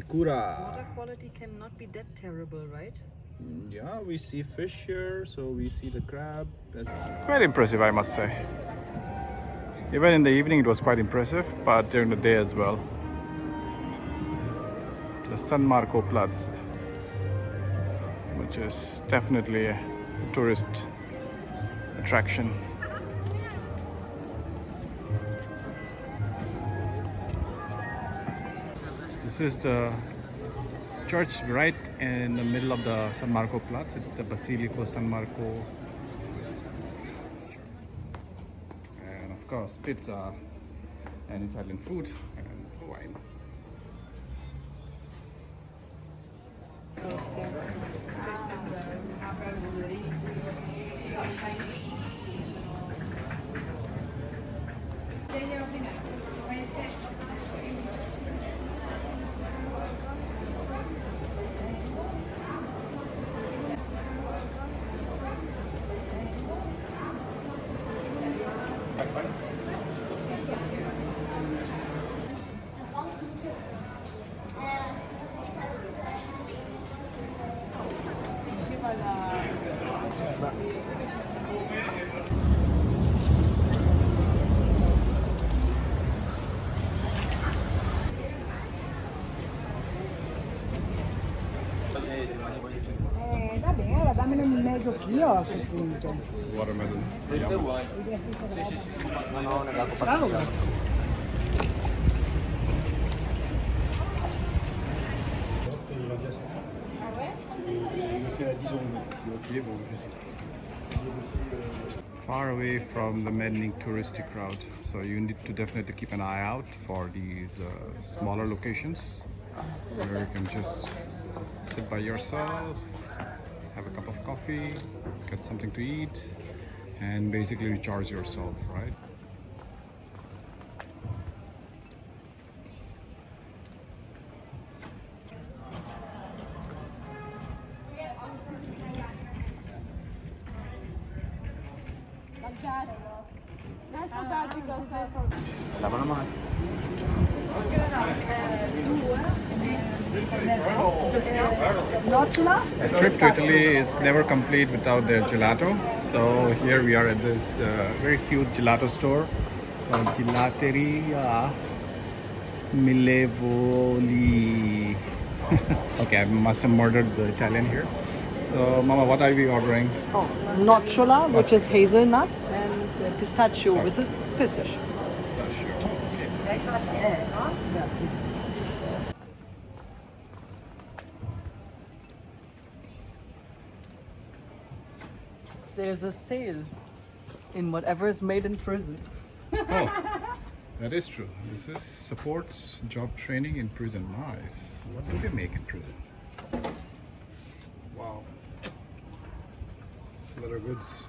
Water quality cannot be that terrible, right? Yeah, we see fish here, so we see the crab. Quite impressive, I must say. Even in the evening, it was quite impressive, but during the day as well. The San Marco Platz, which is definitely a tourist attraction. This is the church right in the middle of the San Marco Platz. It's the Basilico San Marco. And of course, pizza and Italian food and wine. Va bene, allora dammene un mezzo chilo a questo punto. Watermelon. Bravo. Far away from the maddening touristic crowd, so you need to definitely keep an eye out for these smaller locations where you can just sit by yourself, have a cup of coffee, get something to eat, and basically recharge yourself, right? That's so bad because A trip to Italy is never complete without their gelato. So here we are at this very cute gelato store called Gelateria Milevoli. Okay, I must have murdered the Italian here. So, Mama, what are we ordering? Oh, nocciola, which is hazelnut, and pistachio, Sorry. which is pistachio. Pistachio. There's a sale in whatever is made in prison. Oh, that is true. This is supports job training in prison. Nice. What do they make in prison? Wow. Leather goods.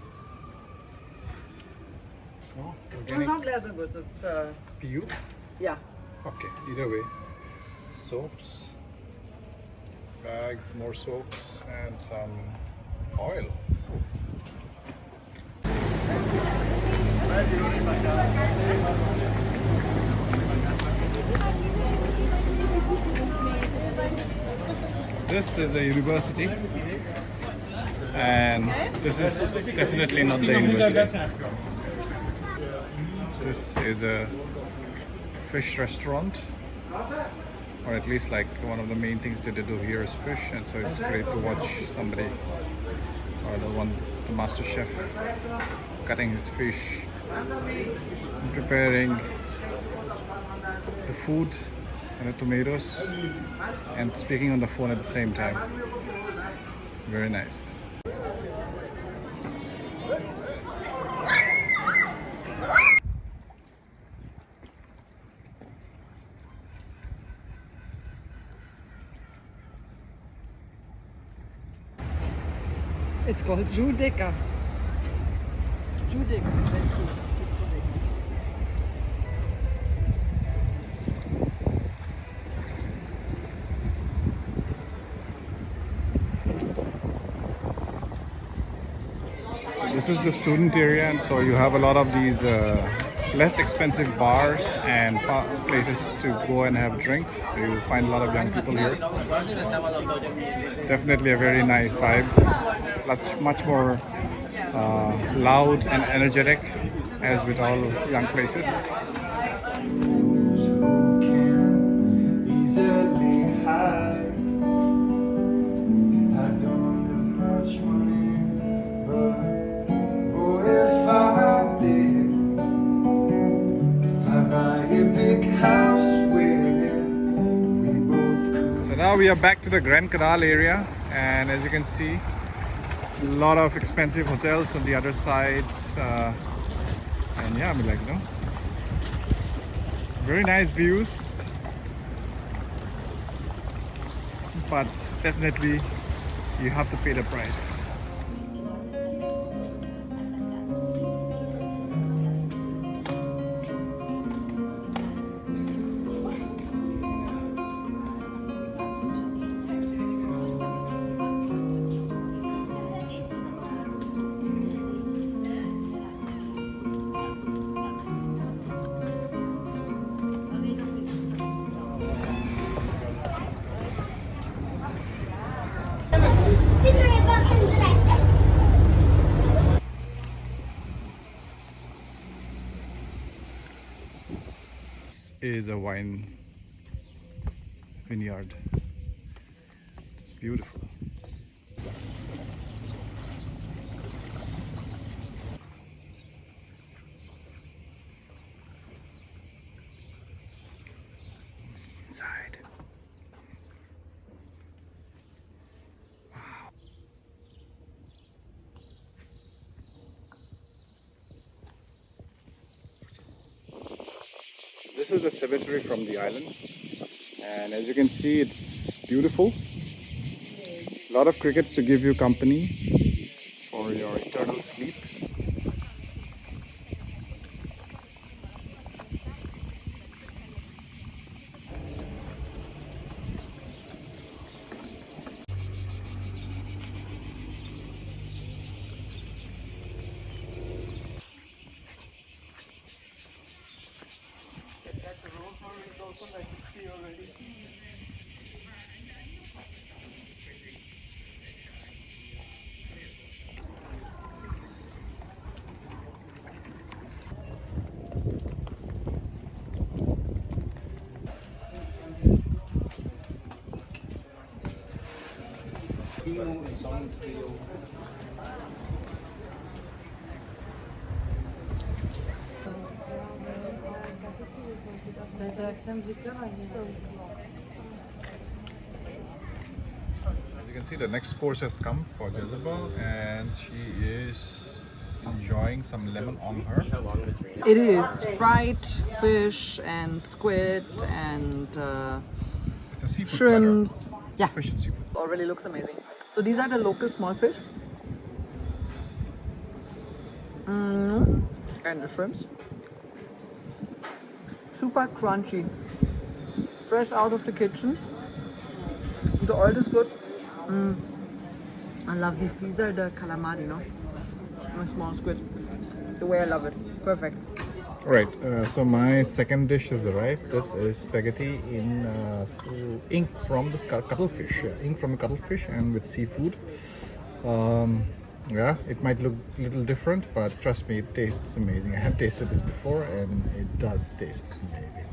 Oh, It's organic not leather goods, it's, PU? yeah. Okay, either way. Soaps, bags, more soaps, and some oil. This is a university, and this is definitely not the university. This is a fish restaurant, or at least like one of the main things that they do here is fish, and so it's great to watch somebody, or the master chef cutting his fish, preparing the food and the tomatoes, and speaking on the phone at the same time. Very nice. It's called Giudecca. Giudecca. This is the student area, and so you have a lot of these less expensive bars and places to go and have drinks. So you find a lot of young people here. Definitely a very nice vibe. Much more loud and energetic, as with all young places. So now we are back to the Grand Canal area, and as you can see, a lot of expensive hotels on the other sides, and yeah, I mean, like, you know, very nice views, but definitely you have to pay the price. Is a wine vineyard. It's beautiful. Inside. Wow. This is the cemetery from the island, and as you can see, it's beautiful. A lot of crickets to give you company for your eternal sleep. As you can see, the next course has come for Jezebel, and she is enjoying some lemon on her. It is fried fish and squid and It's a seafood shrimps. platter. Yeah, Fish and seafood. already looks amazing. So these are the local small fish. And the shrimps. Super crunchy. Fresh out of the kitchen. The oil is good. I love these. These are the calamari, no? My small squid. The way I love it. Perfect. Right, so my second dish has arrived. This is spaghetti in ink from the cuttlefish. Ink from a cuttlefish and with seafood. Yeah, it might look a little different, but trust me, it tastes amazing. I have tasted this before and it does taste amazing.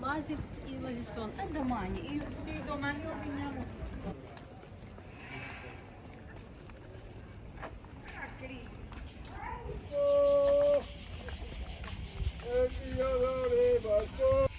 Лазікс і лазістон. А домані. І всі домані обійнямо. Oh,